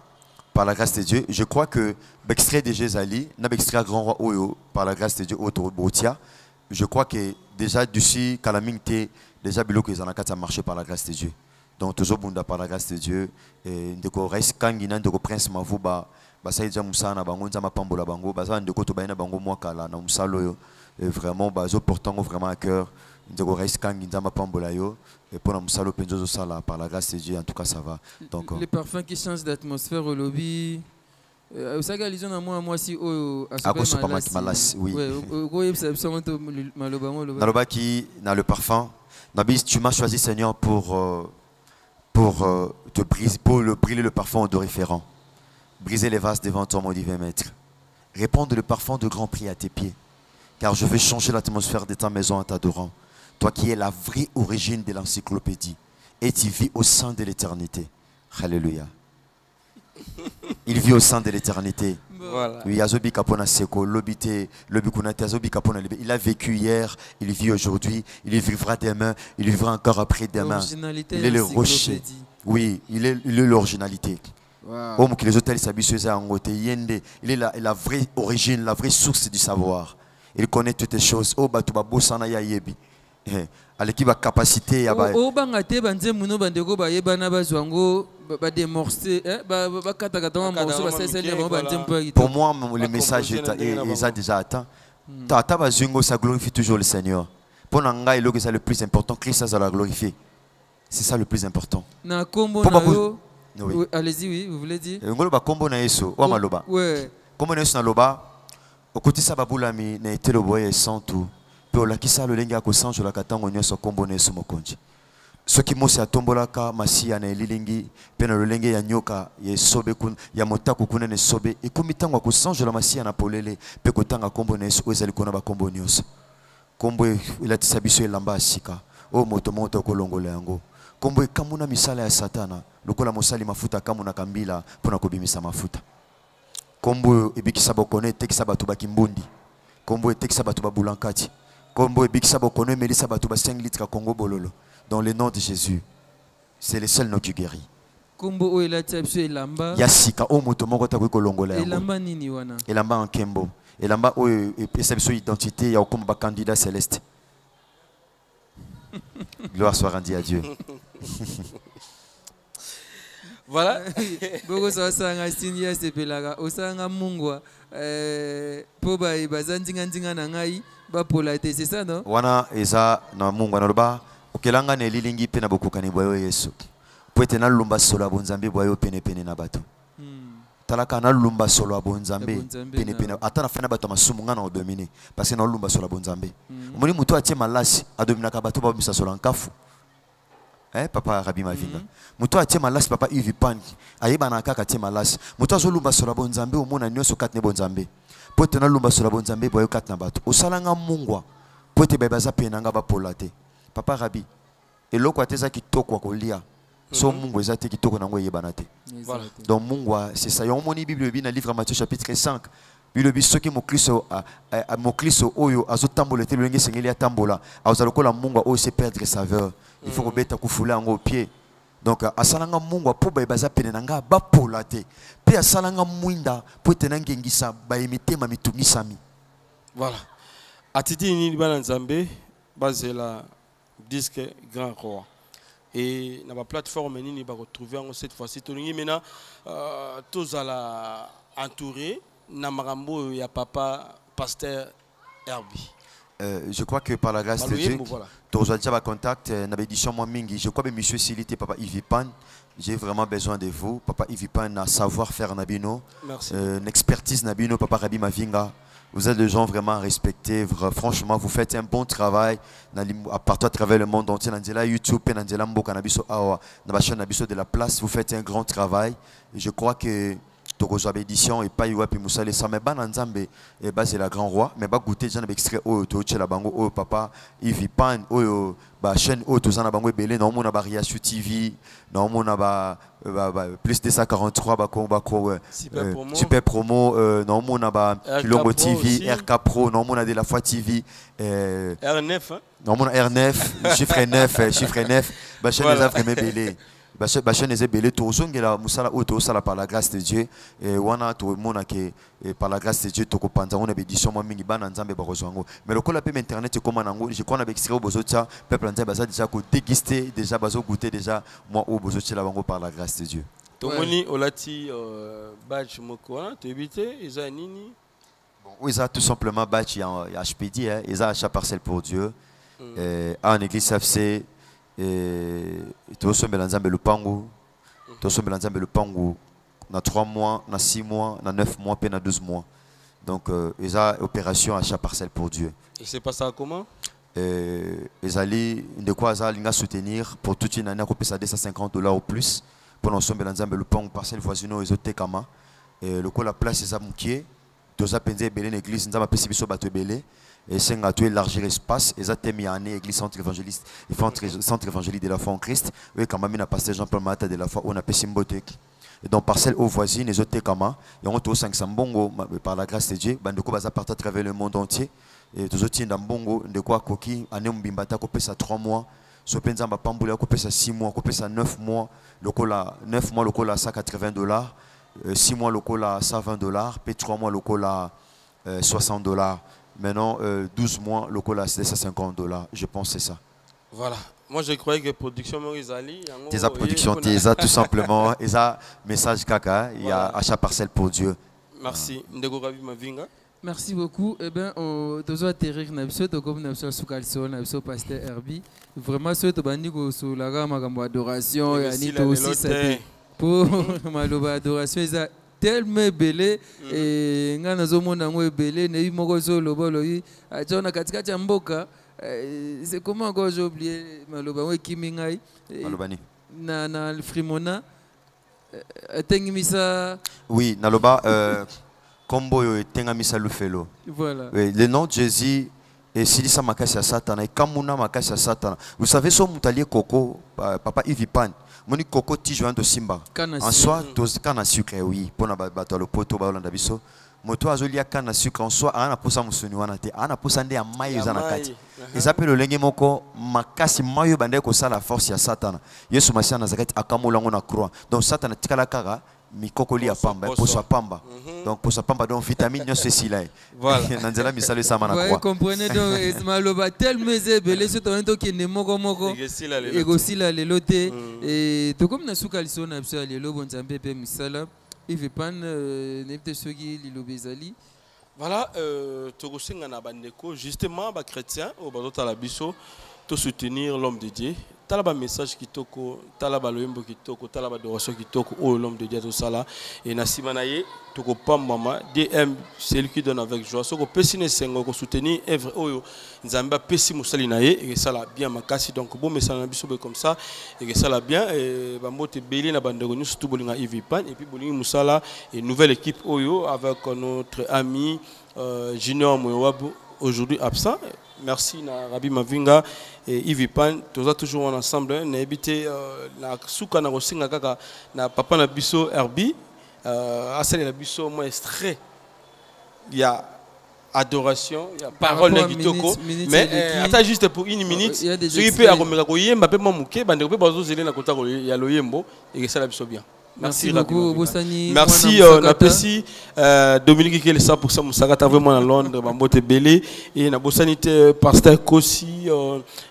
par la grâce de Dieu, je crois que l'extrait de Jézali, l'extrait grand roi Oyo, par la grâce de Dieu, je crois que déjà d'ici, Kalamingte, déjà biloko ils en a marché par la grâce de Dieu. Donc toujours bunda par la grâce de Dieu et ndeko rais kangina ndeko prince mavuba basaija musana bango nzama pambola bango baza ndeko to baina bango mwakala na musalo yo vraiment bazo portant vraiment à cœur ndeko rais kangi nzama pambola yo et pour na musalo penjozo sala par la grâce de Dieu en tout cas ça va. Donc les parfums qui changent d'atmosphère au lobby Osaga lisons à moi si malas oui. Malobaki dans le parfum. Nabi, tu m'as choisi Seigneur pour te briser, pour brûler le parfum odoriférant, briser les vases devant toi mon divin maître, répandre le parfum de grand prix à tes pieds, car je veux changer l'atmosphère de ta maison en t'adorant, toi qui es la vraie origine de l'encyclopédie et tu vis au sein de l'éternité. Alléluia. Il vit au sein de l'éternité. Voilà. Oui, Azobi Kapona Seko, Lobité, Lobikunate, Azobi Kapona. Il a vécu hier, il vit aujourd'hui, il vivra demain, il vivra encore après demain. Il est le rocher. Oui, il est l'originalité. Wow. Il est la vraie origine, la vraie source du savoir. Il connaît toutes les choses. Oh, Batuba Bosana Yayebi. Avec la capacité. Pour moi, le message est déjà atteint. Tata Bazungo, ça glorifie toujours le Seigneur. Pour Nanga, il est le plus important. Christ, ça l'a glorifié. C'est ça le plus important. Oui. Allez-y, oui, vous voulez dire? Kombo na Yesu, wa maloba. Ouais. Kombo na Yesu na loba. Okotisa babulami na etelo boye santu. Pe olakisa lolenge ya kosanjola katango nyonso kombo na Yesu mokonzi. Soki mosi atombolaka masiya na elilingi pe na lolenge ya nyoka ya sobe kun ya motaku kuna ne sobe ekomi tango ya kosanjola masiya na polele pe kotanga kombo na Yesu ezali kona ba kombo nyonso. Kombo elatisa biso elamba asika. O moto kolongola yango. Kombo ekamuna misala ya satana. Lokola mosali mafuta kamuna kambila pona kobimisa mafuta. Kombo ebikisa bokone tekisa batu bakimbundi. Kombo etekisa batu babulankati. Kombo ebikisa bokone melisa batu ba 5 litres Congo bololo. Dans le nom de Jésus. C'est le seul nom qui guérit. Kombo o elati biso elamba. Yasika o moto moko ta kolongola yango. Elamba nini wana? Elamba en kembo. Elamba o epesa biso identité ya comme ba candidat céleste. Gloire soit rendue à Dieu. Voilà. Boko sanga sinia sepelaka osanga mungwa po ba bazandinga na ngai ba polate, c'est ça non? Wana eza na mungwa na loba okelanga ne lilingi pe na bokukani boyo Yesu. Po ete na lumba solo abonzambe boyo pene na bato. Talaka na lumba solo abonzambe pene ata na fana bato masumu ngana odominer parce que na lumba solo abonzambe. Moni muto atie malasi adomina ka bato ba misa solo nkafu. Papa Rabi Mavinga. Muto atie malasi papa Yves Pan. Ayeba na kaka atie malasi. Muto azolumba sola bonzambe omona nyoso katne bonzambe. Pote na lumba sola bonzambe boyo katna bato. Osalanga mungwa. Pote bebaza penanga ba polate. Papa Rabi. Eloko ateza kitoko kolia. So mungwa ezate kitoko nango yebana te. Voilà. Donc mungwa c'est ça. Yomoni Bible bi na livre Matthieu chapitre 5. Bible bi soki mokristo oyo azotambola te lolenge sengeli atambola. Azalokola mungwa oyo se perdre saveur. Il faut que kufula ngo pied. Donc asalanga mungwa po ba baza pene nanga ba polate. Pe asalanga mwinda po tenanga ngisa ba emitema mitungisami. Voilà. Atiti ni bana nzambe bazela disque grand roi. Et na ba plateforme ni ba retrouver cette fois-ci tolingi mena tous à la entouré na marambo ya papa pasteur Herbie. Je crois que par la grâce de Dieu, tu as déjà contact, je crois que monsieur Silité, papa Yves Pan, j'ai vraiment besoin de vous. Papa Yves Pan a savoir-faire Nabino, une expertise Nabino, papa Rabi Mavinga. Vous êtes des gens vraiment respectés. Franchement, vous faites un bon travail partout à travers le monde entier. Dans YouTube, dans Mboka Nabiso Awa, dans la chaîne Nabiso de la place, vous faites un grand travail. Et je crois que Tokozo édition et pas Iwapi Moussale ça mais ban nzambe et bas c'est la grand roi mais ba goûter déjà extrait o to la bango o papa Yves Pan o ba chaîne o to zana bango belé non mona ba Riachu TV non mona ba plus de 143 ba ko super promo non mona ba Longo TV RK Pro non mona de la foi TV R9 non mona R9 chiffre 9 ba chaîne les affaires belé. Bachane ezebele tozongela musala oto sala par la grâce de Dieu et wana to mona ke par la grâce de Dieu to kopanza on édition mo mingi bana nzambe ba kozwango mais le kola pe internet comment nango je connais avec extrait bozotia peuple nzambe baza déjà ko déguster déjà bazo goûter déjà moi au bozotia la bango par la grâce de Dieu to moni olati badge moko wana to ebité eza nini bon oui ça tout simplement badge ya HPD hein eza achat parcelle pour Dieu en église FC et tosombela nzambe lupangu na 3 mois na 6 mois na 9 mois puis na 12 mois donc eza opération achat parcelle pour Dieu et c'est pas ça comment ezali de quoi ça linga soutenir pour toute une année kopesa $250 ou plus pour ensombela nzambe lupangu parcelle voisino ezotekama et le ko la place eza mukie toza penze ebele na église nzambe apesi biso bato ebele et c'est à tout élargir l'espace et ça t'aime à église centre évangéliste centre évangélique de la foi en Christ oui quand même na pasteur Jean-Paul Mata de la foi on a pesé mbotek Et donc parcelle aux voisines, les autres kama, et on tous 500 bongo par la grâce de Dieu, bandeko baza partout à travers le monde entier. Et tous autres dans bongo de quoi koki, année mbimbata kopé ça 3 mois, sopenza mbapambula kopé ça 6 mois, kopé ça 9 mois, lokola 9 mois lokola $180, 6 mois lokola $120, puis 3 mois lokola $60. Maintenant 12 mois lokola c'est $150. Je pense c'est ça. Voilà. Moi, je croyais que production Morizali. Tes production, tes tout simplement. Et ça, message caca, il y a achat parcelle pour Dieu. Merci. Ndeko Rabi Mavinga. Merci beaucoup. Eh bien, on doit atterrir dans le comme nous sommes sous calcium, nous sommes pasteur Herbie. Vraiment, ce que tu as sur la gamme adoration, et Anita aussi, pour ma adoration, ils ont tellement belé et nous avons belé, nous avons mogozo lobolo, ajona katika chamboka. C'est comment encore j'ai oublié Maloba oui Kimingai Malobani na Frimona Tengimisa. Oui, Naloba combo yo Tengimisa Lufelo. Voilà. Oui, le nom de Jésus et Silisa Makasi à Satan et Kamuna Makasi à Satan. Vous savez son moutalier Coco papa Ivipan. Moni Coco tijuan de Simba. En soi tous kana sucre oui pour na bato le poto ba Holanda biso. Moto azolia kana sucre en soi ana posa musuni wana te ana posa nde ya mai ezana kati ezape lo lenge moko makasi mayo bande ko sala force ya Satan Yesu Masia Nazareth akamola ngona croix donc Satan tikala kaka mikokoli ya pamba posa pamba donc posa pamba donc vitamine nyo ceci là voilà nanzela misalo sama na croix vous comprenez donc maloba tellement zebele ce temps qui ne moko et aussi la lelote et to comme na suka lisona biso lelo bonzambe pe misala Ivipan n'était ce qui l'ilobezali. Voilà, Togosenga na bandeko justement ba chrétien au bazo la biso to soutenir l'homme de Dieu. Talaba message kitoko, talaba loyembo kitoko, talaba adoration kitoko au l'homme de Dieu tout ça là et na simanaye toko pam mama DM c'est lui qui donne avec joie. Soko pesine sengo ko soutenir œuvre oyo nzamba pesi musali naye et ça là bien makasi donc bon message na biso comme ça et ça là bien et ba mote belé na bandeko ñu surtout bolinga Ivipan et puis bolinga musala et nouvelle équipe oyo avec notre ami Junior Mowabu aujourd'hui absent. Merci na Rabi Mavinga et Ivipan tous toujours ensemble na habité na suka na rosinga kaka na papa na biso Herbie asali na biso moi extrait il y a adoration il y a parole na kitoko mais attends juste pour une minute ce qui peut akomeka ko yemba pe mo muke bande ko bazo zele na kota ko ya loyembo et ça la biso bien. Merci beaucoup, Bossani. Merci, Napesi. Dominique qui est 100% Moussagata, vraiment à Londres, Bambote Belé. Et na Bossani, Pasteur Kossi,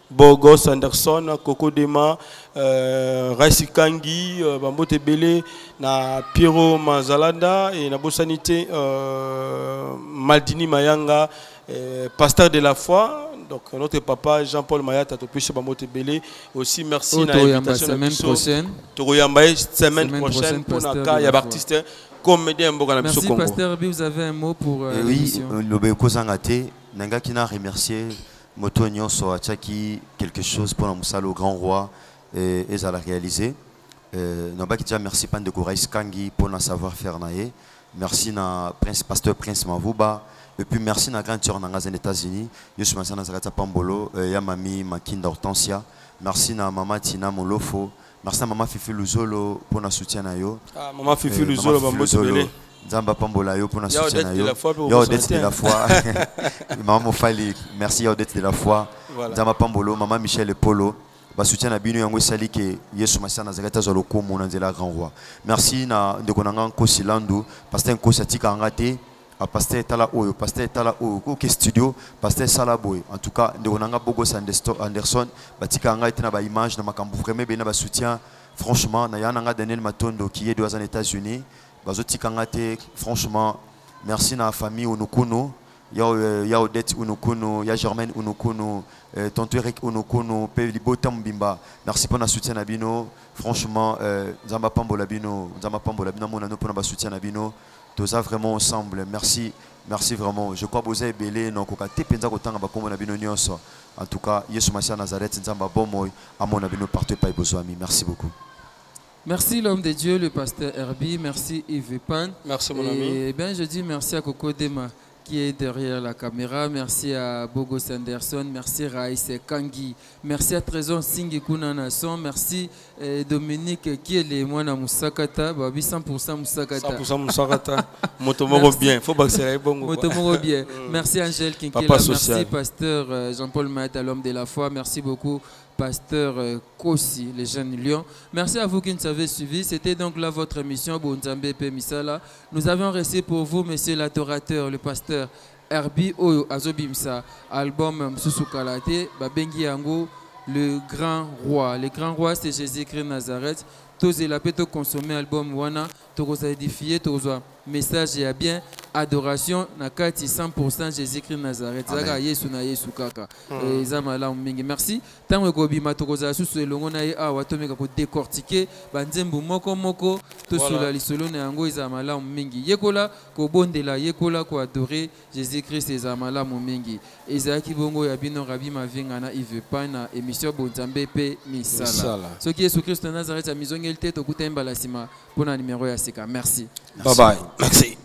Bogos Anderson, Coco Dema, Raisi Kangi, Bambote Belé, na Piero Mazalanda, et na Bossani, Maldini Mayanga, Pasteur de la foi. Donc notre papa Jean-Paul Mayata Topéché Bamote Belé aussi merci na invitation semaine prochaine. Toroyamba semaine prochaine pour naka ya artiste comédien mboka na biso Congo. Merci Pasteur B, vous avez un mot pour oui, lobe kozangate nanga kina remercier moto nyonso ataki quelque chose pour na musalo grand roi et ça l'a réalisé. Namba ki déjà merci pan de Korais Kangi pour na savoir faire naé. Merci na Prince Pasteur Prince Mavuba. Et puis merci na grande sœur aux États-Unis. Je suis Masana Zarata Pambolo, ya mami Makinda Hortensia. Merci na maman Tina Molofo. Merci na maman Fifi Luzolo pour na soutien na yo. Ah maman Fifi Luzolo Bambote Belé. Nzamba Pambola yo pour na soutien na yo. Yo d'être de la foi. Maman Mofali, merci yo d'être de la foi. Nzamba Pambolo, maman Michel Polo. Ba soutien na bino yango sali ke Yesu Masana Zarata zoloko mona nzela grand roi. Merci na ndekonanga Nkosilandu, pasteur Nkosatika ngate. Pasteur Tala Oyo, Pasteur Tala Oyo, OK Studio, Pasteur Salaboy. En tout cas, nous avons beaucoup Anderson, Batika Anga était na image, na makambu vraiment bien na soutien. Franchement, na yana Daniel Matondo qui est aux États-Unis. Bazotika Anga franchement, merci na famille Unukuno, ya Odette Unukuno, ya Germaine Unukuno, tonton Eric Unukuno, pe Libota Mbimba. Merci pour na soutien na bino. Franchement, Nzamba Pambola bino, mon ano pour na soutien na bino. Tous vraiment ensemble. Merci, merci vraiment. Je crois que vous avez belé non kokate penza kotanga bakombo na bino nyonso. En tout cas, Yesu Masia Nazareth nzamba bomoy amona bino partout pa besoin. Merci beaucoup. Merci l'homme de Dieu, le pasteur Herbie. Merci Yves Pan. Merci mon ami. Et bien je dis merci à Coco Dema qui est derrière la caméra. Merci à Bogo Sanderson. Merci Raïs Kangi. Merci à Trésor Singi Kunanason. Merci Dominique qui est le moine Moussakata. 100% Moussakata. 100% Moussakata. Motomoro bien. Faut pas que c'est bon. Motomoro bien. Merci Angèle Kinkela. Merci Pasteur Jean-Paul Maïta, l'homme de la foi. Merci beaucoup. Pasteur Kossi, les jeunes Lyon. Merci à vous qui nous avez suivis. C'était donc là votre émission Bonzambe P. Misala. Nous avons reçu pour vous, monsieur l'adorateur, le pasteur Herbie Oyo Azobimsa, album Msusukalate, Babengi Yango, le grand roi. Le grand roi, c'est Jésus-Christ Nazareth. Tous la peut consommer album Wana, tous édifier, tous message et bien adoration nakati 100% Jésus-Christ Nazareth. Zaga Yesu na Yesu kaka. Zamala mingi. Merci. Tango kobima tokoza susu elongo na ye awa tomeka ko décortiquer banzembu moko moko to sula lisolo na yango ezamala mingi. Yekola ko bondela yekola ko adorer Jésus-Christ ezamala mingi. Ezaki bongo ya bino rabi mavinga na Yves Pana émission Bonzambe pe misala. Ce qui est Jésus-Christ Nazareth a misongel tête au kutemba la sima pour un numéro ya sika. Merci. Bye bye. Merci.